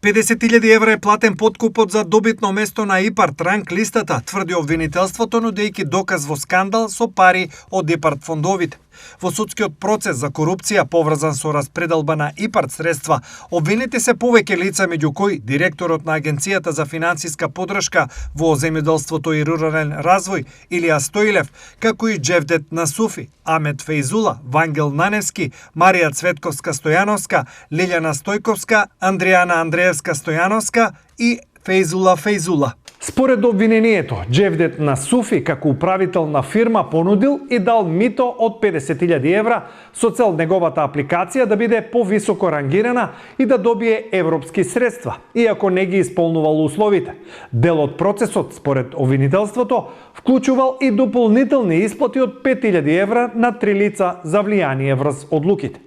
50.000 евра е платен подкупот за добитно место на ИПАРД ранг листата, тврди обвинителството, нудејќи доказ во скандал со пари од ИПАРД фондовите. Во судскиот процес за корупција поврзан со распределба на ИПАРД средства, обвинети се повеќе лица, меѓу кои директорот на Агенцијата за финансиска поддршка во земјоделството и рурален развој Илија Стоилев, како и Џевдет Насуфи, Амет Фејзула, Вангел Наневски, Марија Цветковска Стојановска, Лилјана Стојковска, Андријана Андреевска Стојановска и Фејзула Фејзула. Според обвинението, Џевдет Насуфи како управител на фирма понудил и дал мито од 50.000 евра со цел неговата апликација да биде повисоко рангирана и да добие европски средства, иако не ги исполнувал условите. Дел од процесот, според обвинителството, вклучувал и дополнителни исплати од 5.000 евра на 3 лица за влијание врз одлуките.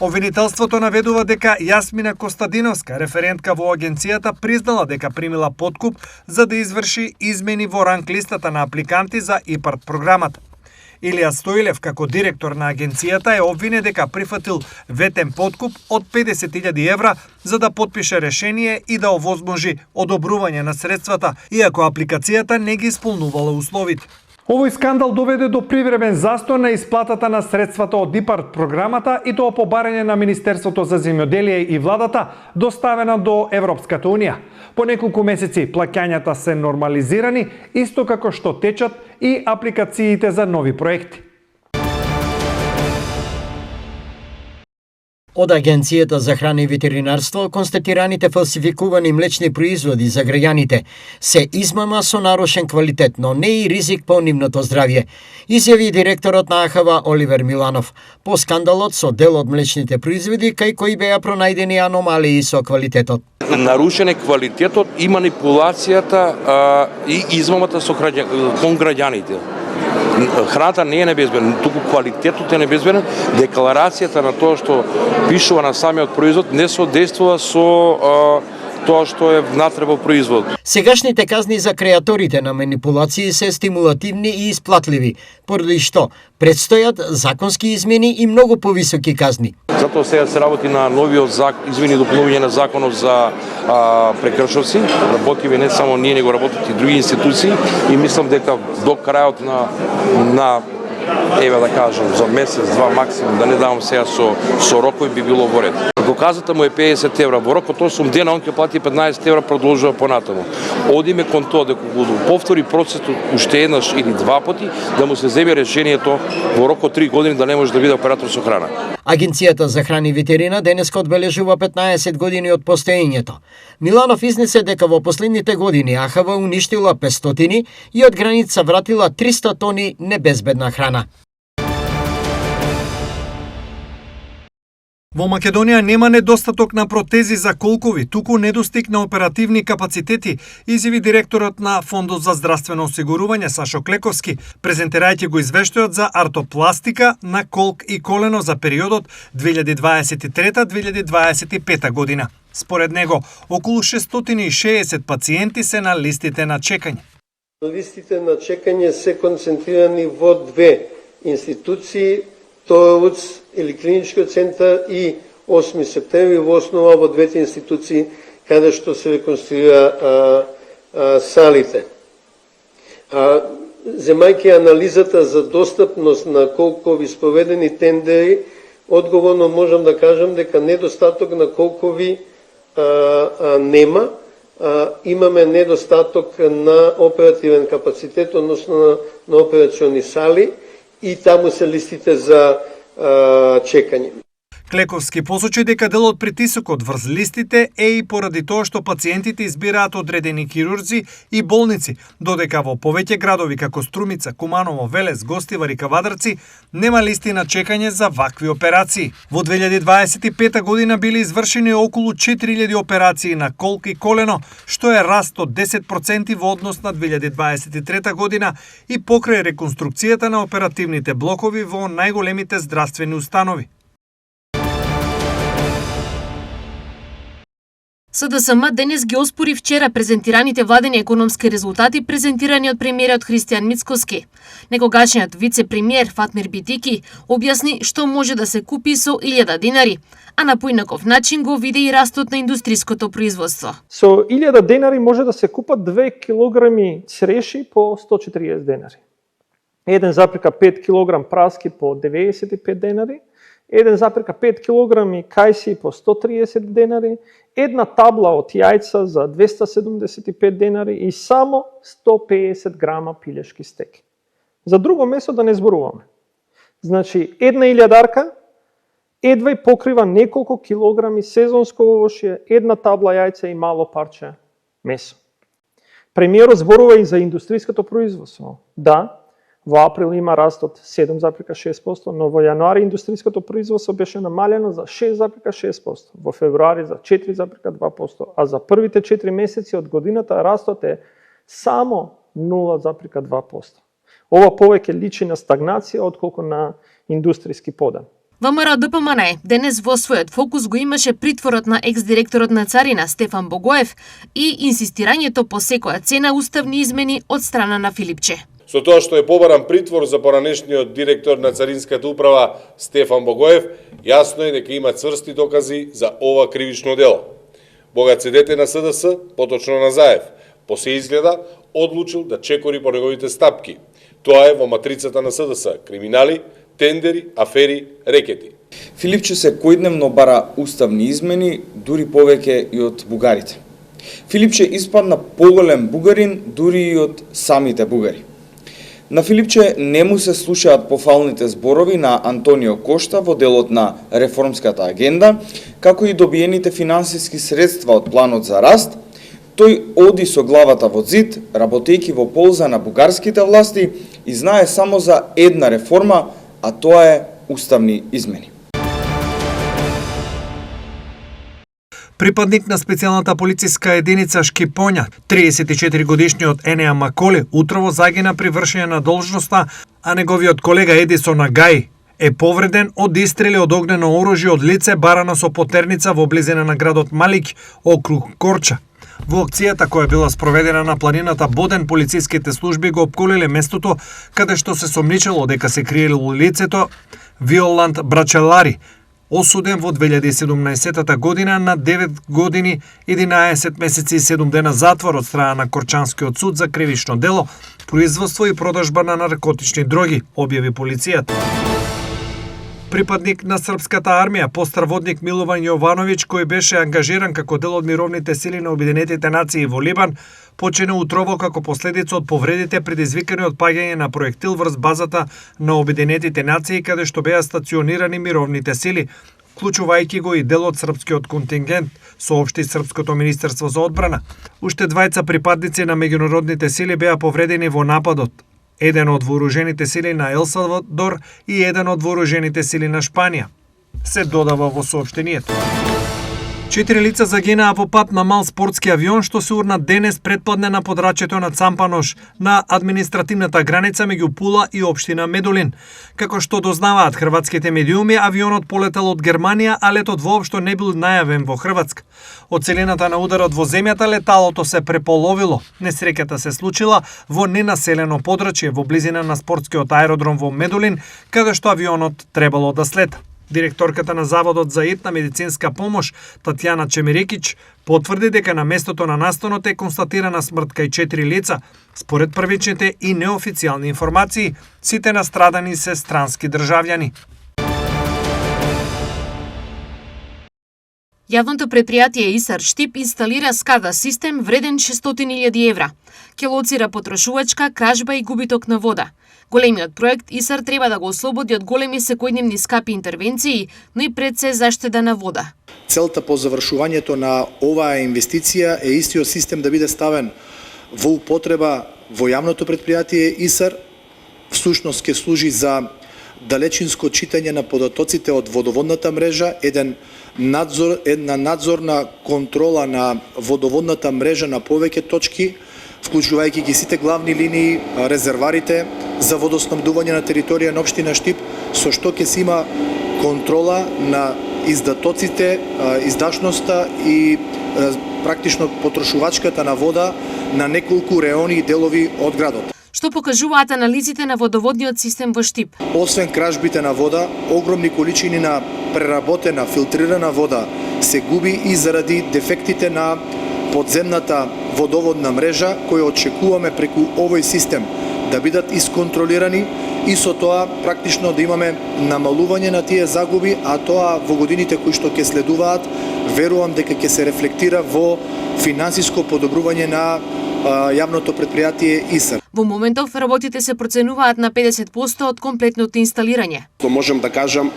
Обвинителството наведува дека Јасмина Костадиновска, референтка во агенцијата, признала дека примила подкуп за да изврши измени во ранг листата на апликанти за ИПАРД програмата. Илија Стоилев, како директор на агенцијата, е обвинет дека прифатил ветен подкуп од 50.000 евра за да потпише решение и да овозможи одобрување на средствата, иако апликацијата не ги исполнувала условите. Овој скандал доведе до привремен застој на исплатата на средствата од ИПАРД програмата и тоа по барање на Министерството за земјоделие и владата, доставена до Европската унија. По неколку месеци плаќањата се нормализирани, исто како што течат и апликациите за нови проекти. Од Агенцијата за храна и ветеринарство, констатираните фалсификувани млечни производи за граѓаните се измама со нарушен квалитет, но не и ризик по нивното здравје, изјави директорот на АХВ Оливер Миланов по скандалот со дел од млечните производи кај кои беа пронајдени аномалии со квалитетот. Нарушен е квалитетот и манипулацијата и измамата кон граѓаните. Храната не е небезбедна, туку квалитетот е небезбеден. Декларацијата на тоа што пишува на самиот производ не соодействува со тоа што е внатре во производ. Сегашните казни за креаторите на манипулации се стимулативни и исплатливи, поради што предстојат законски измени и многу повисоки казни. Затоа сега се работи на новиот измени и дополнување на законот за прекршоци. Работиме не само ние, него работат и други институции и мислам дека до крајот на еве да кажам за месец, два максимум, да не давам сега со рокови, би било во ред. Ако казата му е 50 евра, во рокот 8 дена он ќе плати 15 евра, продолжува понатаму. Одиме кон тоа дека го повтори процесот уште еднаш или два пати, да му се земе решението во рокот 3 години да не може да биде оператор со храна. Агенцијата за храна и ветерина денеска одбележува 15 години од постоењето. Миланов изнесе дека во последните години АХВ уништила 500 и од граница вратила 300 тони небезбедна храна. Во Македонија нема недостаток на протези за колкови, туку недостиг на оперативни капацитети, изјави директорот на Фондот за здравствено осигурување Сашо Клековски, презентирајќи го извештајот за артопластика на колк и колено за периодот 2023-2025 година. Според него, околу 660 пациенти се на листите на чекање. Листите на чекање се концентрирани во две институции, ТОЕУЦ или клиничкиот центар и 8 септември во основа во двете институции каде што се реконструира салите. Земајќи анализата за достапност на колкови спроведени тендери, одговорно можам да кажам дека недостаток на колкови нема. Имаме недостаток на оперативен капацитет, односно на операциони сали, и таму се листите за чекање. Клековски посочи дека дел од притисокот врз листите е и поради тоа што пациентите избираат одредени хирурзи и болници, додека во повеќе градови како Струмица, Куманово, Велес, Гостивар и Кавадарци нема листи на чекање за вакви операции. Во 2025 година били извршени околу 4000 операции на колк и колено, што е раст од 10% во однос на 2023 година и покрај реконструкцијата на оперативните блокови во најголемите здравствени установи. СДСМ денес ги оспори вчера презентираните владени економски резултати презентирани од премиерот Христијан Мицкоски. Некогашниот вице-премиер Фатмир Битики објасни што може да се купи со 1000 денари, а на поинаков начин го види и растот на индустриското производство. Со 1000 денари може да се купат 2 килограми цреши по 140 денари. 1,5 кг праски по 95 денари, 1,5 кг кајси по 130 денари, една табла од јајца за 275 денари и само 150 грама пилешки стеки. За друго место да не зборуваме. Значи, една илјадарка едва и покрива неколку килограми сезонско овошје, една табла јајца и мало парче месо. Премиерот зборува и за индустриското производство. Да, во април има раст од 7,6%, но во јануари индустриското производство беше намалено за 6,6%, во февруари за 4,2%, а за првите 4 месеци од годината растот е само 0,2%. Ова повеќе личи на стагнација отколку на индустријски подем. ВМРО ДПМН денес во својот фокус го имаше притворот на екс-директорот на Царина Стефан Богоев и инсистирањето по секоја цена уставни измени од страна на Филипче. Со тоа што е побаран притвор за поранешниот директор на Царинската управа Стефан Богоев, јасно е дека има цврсти докази за ова кривично дело. Богат седете на СДС, поточно на Заев, по се изгледа, одлучил да чекори по неговите стапки. Тоа е во матрицата на СДС: криминали, тендери, афери, рекети. Филипче секојдневно бара уставни измени, дури повеќе и од бугарите. Филипче испадна поголем бугарин дури и од самите бугари. На Филипче не му се слушаат пофалните зборови на Антонио Кошта во делот на реформската агенда, како и добиените финансиски средства од планот за раст. Тој оди со главата во зид, работејќи во полза на бугарските власти и знае само за една реформа, а тоа е уставни измени. Припадник на специјалната полициска единица Шкипоња, 34 годишниот Енеа Маколе, утрово загина при вршење на должноста, а неговиот колега Едисон Агај е повреден од истрели од огнено оружје од лице барано со потерница во близина на градот Малик, округ Корча. Во акцијата која била спроведена на планината Боден, полициските служби го опколиле местото каде што се сомничало дека се криело лицето Виоланд Брачелари, осуден во 2017 година на 9 години, 11 месеци и 7 дена затвор од страна на Корчанскиот суд за кривично дело, производство и продажба на наркотични дроги, објави полицијата. Припадник на српската армија, постраводник Милован Јовановиќ, кој беше ангажиран како дел од мировните сили на Обединетите нации во Либан, почина утрово како последица од повредите предизвикани од паѓање на проектил врз базата на Обединетите нации каде што беа стационирани мировните сили, вклучувајќи го и дел од српскиот контингент, соопшти Српското министерство за одбрана. Уште двајца припадници на меѓународните сили беа повредени во нападот. Еден од вооружените сили на Ел Салвадор и еден од вооружените сили на Шпанија, се додава во соопштението. 4 лица загинаа во пат на мал спортски авион што се урна денес предпладне на подрачјето на Цампанош на административната граница меѓу Пула и општина Медулин. Како што дознаваат хрватските медиуми, авионот полетел од Германија, а летот воопшто не бил најавен во Хрватска. Од целината на ударот во земјата леталото се преполовило. Несреќата се случила во ненаселено подрачје во близина на спортскиот аеродром во Медулин, каде што авионот требало да слета. Директорката на Заводот за итна медицинска помош, Татјана Чемерекиќ, потврди дека на местото на настанот е констатирана смрт кај 4 лица. Според првичните и неофицијални информации, сите настрадани се странски државјани. Јавното предпријатие ИСАР Штип инсталира SCADA систем вреден 600.000 евра. Ќе лоцира потрошувачка, кражба и губиток на вода. Големиот проект ИСАР треба да го ослободи од големи секојдневни скапи интервенции, но и пред се заштеда на вода. Целта по завршувањето на оваа инвестиција е истиот систем да биде ставен во употреба во јавното предпријатие ИСАР. Всушност ќе служи за далечинско читање на податоците од водоводната мрежа, една надзорна контрола на водоводната мрежа на повеќе точки, вклучувајќи ги сите главни линии, резерварите за водоснабдување на територија на општина Штип, со што ќе се има контрола на издатоците, издашноста и практично потрошувачката на вода на неколку реони и делови од градот. Што покажуваат анализите на водоводниот систем во Штип? Освен кражбите на вода, огромни количини на преработена, филтрирана вода се губи и заради дефектите на подземната водоводна мрежа, која очекуваме преку овој систем да бидат исконтролирани и со тоа практично да имаме намалување на тие загуби, а тоа во годините кои што ќе следуваат, верувам дека ќе се рефлектира во финансиско подобрување на јавното предпријатие ИСАР. Во моментов работите се проценуваат на 50% од комплетното инсталирање. Можам да кажам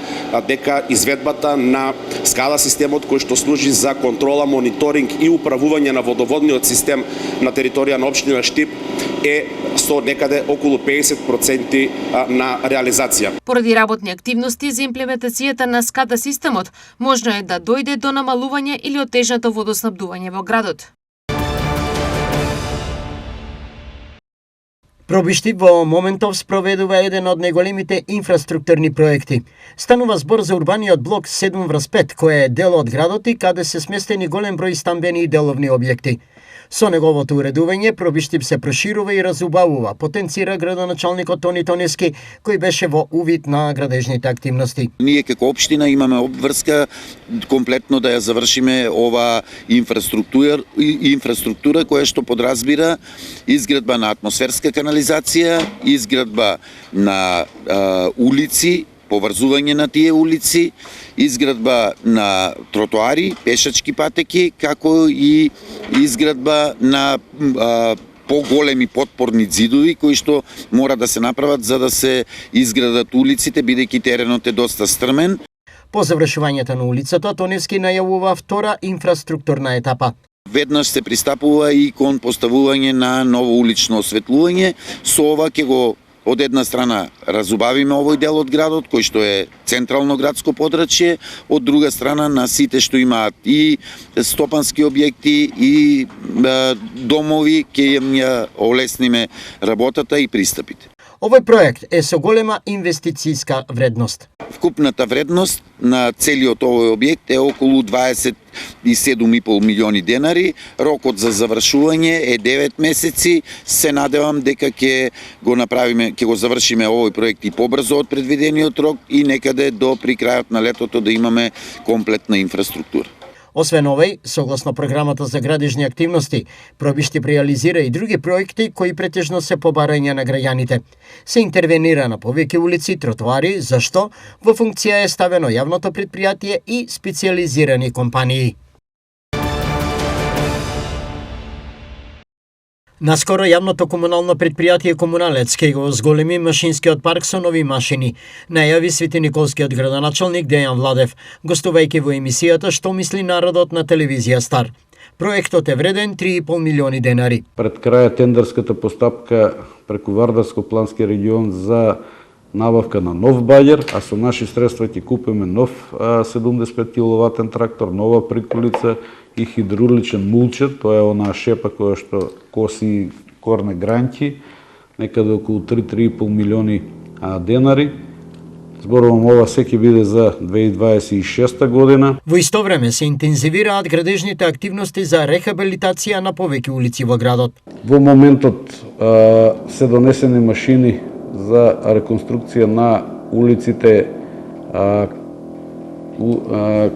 дека изведбата на скала системот кој што служи за контрола, мониторинг и управување на водоводниот систем на територија на општина Штип е со некаде околу 50% на реализација. Поради работни активности за имплементацијата на скада системот, можно е да дојде до намалување или отежнато водоснабдување во градот. Пробиштип во моментов спроведува еден од најголемите инфраструктурни проекти. Станува збор за урбаниот блок 7/5, кој е дел од градот и каде се сместени голем број стамбени и деловни објекти. Со неговото уредување, Пробиштип се проширува и разубавува, потенцира градоначалникот Тони Тонески, кој беше во увид на градежните активности. Ние како општина имаме обврска комплетно да ја завршиме ова инфраструктура која што подразбира изградба на атмосферска канализација, изградба на улици, поврзување на тие улици, изградба на тротоари, пешачки патеки, како и изградба на поголеми потпорни ѕидови кои што мора да се направат за да се изградат улиците, бидејќи теренот е доста стрмен. По завршувањето на улицата, Тоневски најавува втора инфраструктурна етапа. Веднаш се пристапува и кон поставување на ново улично осветлување. Со ова ќе го од една страна разубавиме овој дел од градот, кој што е централно градско подрачје, од друга страна на сите што имаат и стопански објекти и домови, ќе им ја олесниме работата и пристапите. Овој проект е со голема инвестицијска вредност. Вкупната вредност на целиот овој објект е околу 27,5 милиони денари. Рокот за завршување е 9 месеци. Се надевам дека ќе го завршиме овој проект и побрзо од предвидениот рок и некаде до при крајот на летото да имаме комплетна инфраструктура. Освен овој, согласно програмата за градежни активности, Пробиштип реализира и други проекти кои претежно се по барање на граѓаните. Се интервенира на повеќе улици, тротоари, зашто во функција е ставено јавното предпријатие и специјализирани компании. Наскоро јавното комунално предпријатие Комуналец ќе го зголеми машинскиот парк со нови машини, најави Свети Николскиот градоначалник Дејан Владев, гостувајќи во емисијата Што мисли народот на телевизија Стар. Проектот е вреден 3,5 милиони денари. Пред крај тендерската постапка преку Вардарско-плански регион за набавка на нов баѓер, а со наши средства ќе купиме нов 75 киловатен трактор, нова приколица и хидравличен мулчер, тоа е онаа шепа која што коси корне гранки, некаде околу 3,5 милиони денари. Зборувам, ова се ќе биде за 2026 година. Во исто време се интензивираат градежните активности за рехабилитација на повеќе улици во градот. Во моментот се донесени машини за реконструкција на улиците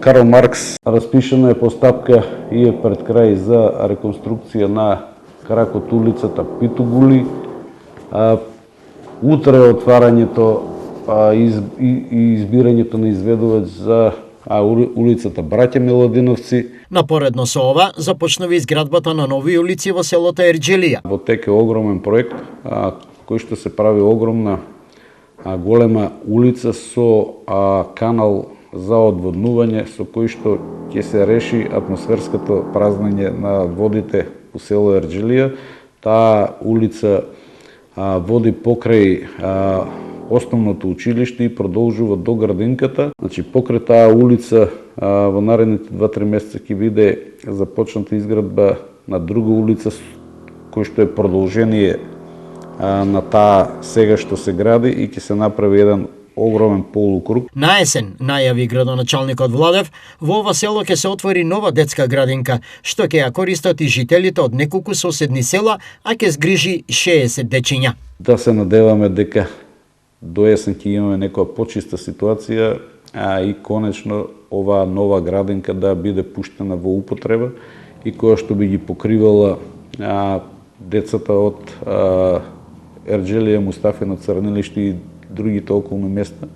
Карл Маркс. Распишана е постапка и е пред крај за реконструкција на кракот улицата Питогули. Утре е отварањето и избирањето на изведувач за улицата Браќа Миладиновци. Напоредно со ова, започнува изградбата на нови улици во селото Ерџелија. Во тек е огромен проект, кој што се прави огромна голема улица со канал за одводнување, со кој што ќе се реши атмосферското празнење на водите у село Ерџелија. Таа улица води покрај основното училиште и продолжува до градинката. Значи, покрај таа улица во наредните 2-3 месеца ќе биде започната изградба на друга улица, кој што е продолжение на таа сега што се гради и ќе се направи еден огромен полукруг. На есен, најави градоначалникот Владев, во ова село ќе се отвори нова детска градинка, што ќе ја користат и жителите од неколку соседни села, а ќе згрижи 60 дечиња. Да се надеваме дека до есен ќе имаме некоја почиста ситуација, а и конечно оваа нова градинка да биде пуштена во употреба и која што би ги покривала децата од Ерџелија, Мустафино, Црнилиште и другите околни места.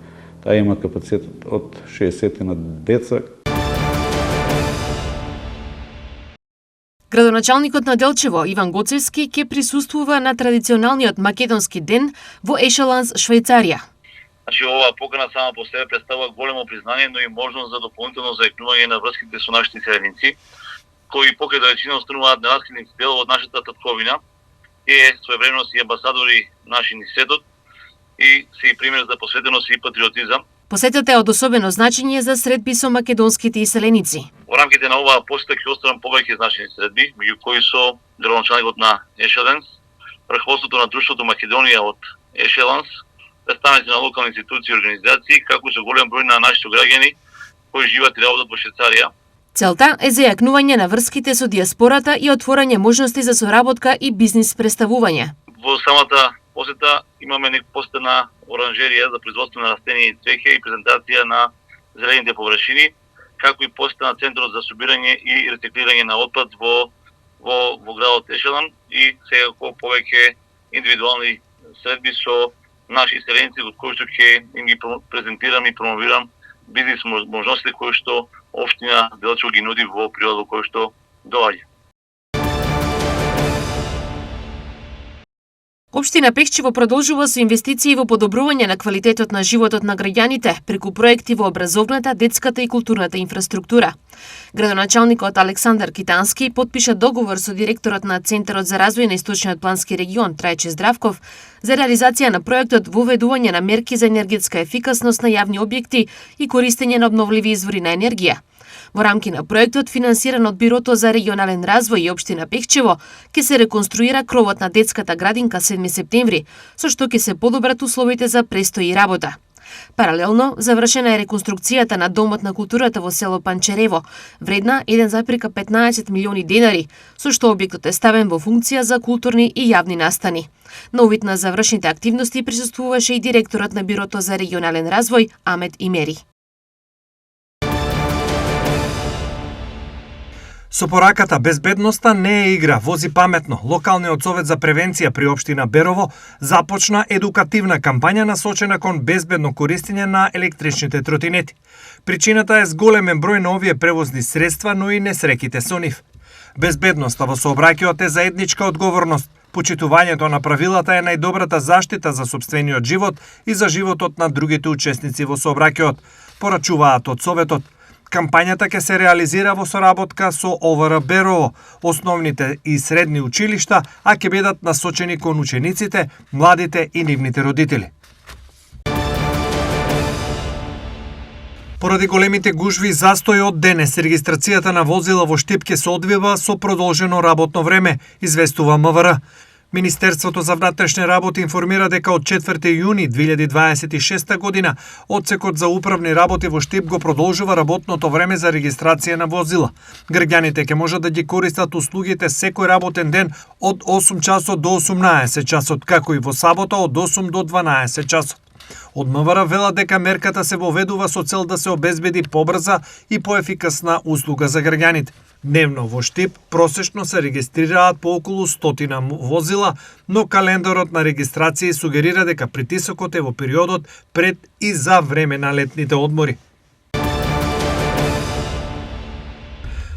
Таа има капацитет од 60 на деца. Градоначалникот на Делчево, Иван Гоцевски, ќе присуствува на традиционалниот македонски ден во Ешеланс, Швајцарија. Значи, оваа покана сама по себе представува големо признание, но и можност за дополнително заекнување на врските со нашите селеници, кои покрај далечина остануваат нераскиден дел од нашата татковина и своевремено си амбасадори наши ни светот и се и пример за посветеност и патриотизам. Посетата е од особено значење за средби со македонските иселеници. Во рамките на оваа посета ќе останам повеќе значени средби, меѓу кои со градоначалникот на Ешеланс, ръководството на друштвото Македонија од Ешеланс, представници на локални институции и организации, како и со голем број на нашите граѓани кои живеат и работат во Швајцарија. Целта е зајакнување на врските со диаспората и отворање можности за соработка и бизнис представување. Во самата посета имаме посета на оранжерија за производство на растенија и цвеќе и презентација на зелените површини, како и посета на центарот за собирање и рециклирање на отпад во градот Ешелан и секако повеќе индивидуални средби со наши селеници, од кои што ќе им ги презентирам и промовирам бизнис можностите кои што општина Делчево ги нуди во периодот кој што доаѓа. Општина Пехчево продолжува со инвестиции во подобрување на квалитетот на животот на граѓаните преку проекти во образовната, детската и културната инфраструктура. Градоначалникот Александар Китански потпиша договор со директорот на Центарот за развој на Источниот плански регион Трајче Здравков за реализација на проектот воведување на мерки за енергетска ефикасност на јавни објекти и користење на обновливи извори на енергија. Во рамки на проектот, финансиран од Бирото за регионален развој и општина Пехчево, ќе се реконструира кровот на детската градинка 7 септември, со што ќе се подобрат условите за престој и работа. Паралелно, завршена е реконструкцијата на Домот на културата во село Панчерево, вредна 1,15 милиони денари, со што објектот е ставен во функција за културни и јавни настани. На увид на завршните активности присуствуваше и директорот на Бирото за регионален развој Амет Имери. Со пораката безбедноста не е игра, вози паметно. Локалниот совет за превенција при општина Берово започна едукативна кампања насочена кон безбедно користење на електричните тротинети. Причината е зголемен број на овие превозни средства, но и несреките со нив. Безбедноста во сообраќајот е заедничка одговорност. Почитувањето на правилата е најдобрата заштита за сопствениот живот и за животот на другите учесници во сообраќајот, порачуваат од советот. Кампањата ќе се реализира во соработка со ОВР Берово, основните и средни училишта, а ќе бидат насочени кон учениците, младите и нивните родители. Поради големите гужви и застој од денес, регистрацијата на возила во Штип ќе се одвива со продолжено работно време, известува МВР. Министерството за внатрешни работи информира дека од 4 јуни 2026 година одсекот за управни работи во Штип го продолжува работното време за регистрација на возила. Граѓаните ќе можат да ги користат услугите секој работен ден од 8 часот до 18 часот, како и во сабота од 8 до 12 часот. Од МВР велат дека мерката се воведува со цел да се обезбеди побрза и поефикасна услуга за граѓаните. Дневно во Штип просечно се регистрираат по околу 100 возила, но календарот на регистрација сугерира дека притисокот е во периодот пред и за време на летните одмори.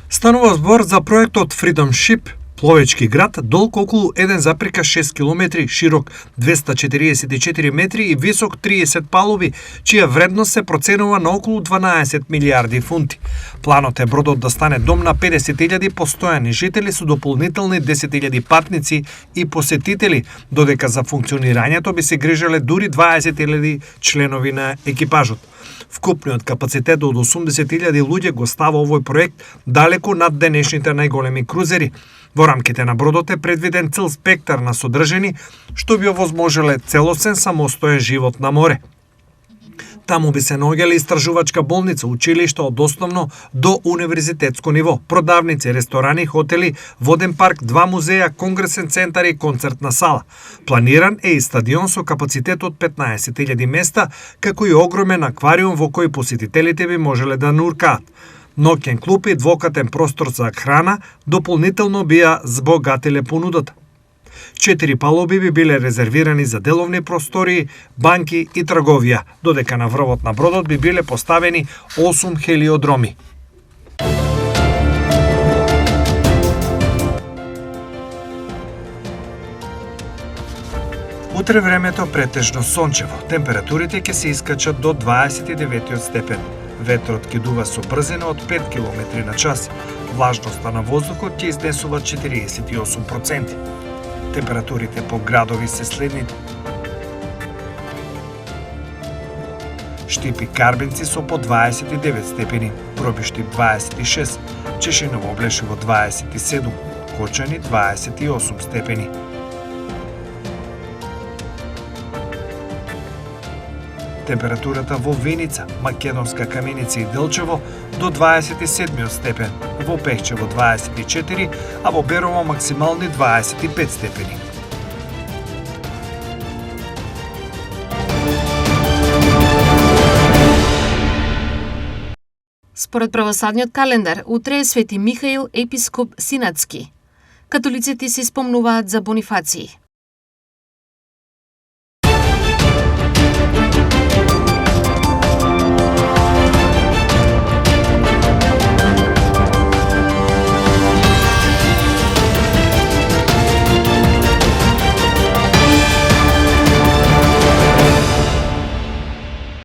Станува збор за проектот Freedom Ship, пловечки град, долг околу 1,6 км, широк 244 метри и висок 30 палуби, чија вредност се проценува на околу 12 милиарди фунти. Планот е бродот да стане дом на 50.000 постојани жители со дополнителни 10.000 патници и посетители, додека за функционирањето би се грижеле дури 20.000 членови на екипажот. Вкупниот капацитет од 80.000 луѓе го става овој проект далеку над денешните најголеми крузери. Во рамките на бродот е предвиден цел спектар на содржини, што би овозможеле целосен самостоен живот на море. Таму би се наоѓале истражувачка болница, училиште од основно до универзитетско ниво, продавници, ресторани, хотели, воден парк, 2 музеја, конгресен центар и концертна сала. Планиран е и стадион со капацитет од 15.000 места, како и огромен аквариум во кој посетителите би можеле да нуркаат. Ноќен клуб и двокатен простор за храна дополнително бија збогатиле понудата. 4 палоби би биле резервирани за деловни простории, банки и трговија, додека на врвот на бродот би биле поставени 8 хелиодроми. Утре времето претежно сончево. Температурите ќе се искачат до 29 степен. Ветрот ќе дува со брзина од 5 км на час. Влажноста на воздухот ќе изнесува 48%. Температурите по градови се следните. Штип и Карбенци со по 29 степени, Пробиштип 26, Чешиново Блешево 27, Кочани 28 степени. Температурата во Виница, Македонска Каменица и Делчево до 27 степен, во Пехчево 24, а во Берово максимални 25 степени. Според православниот календар, утре е Свети Михаил, епископ Синатски. Католиците се спомнуваат за Бонифација.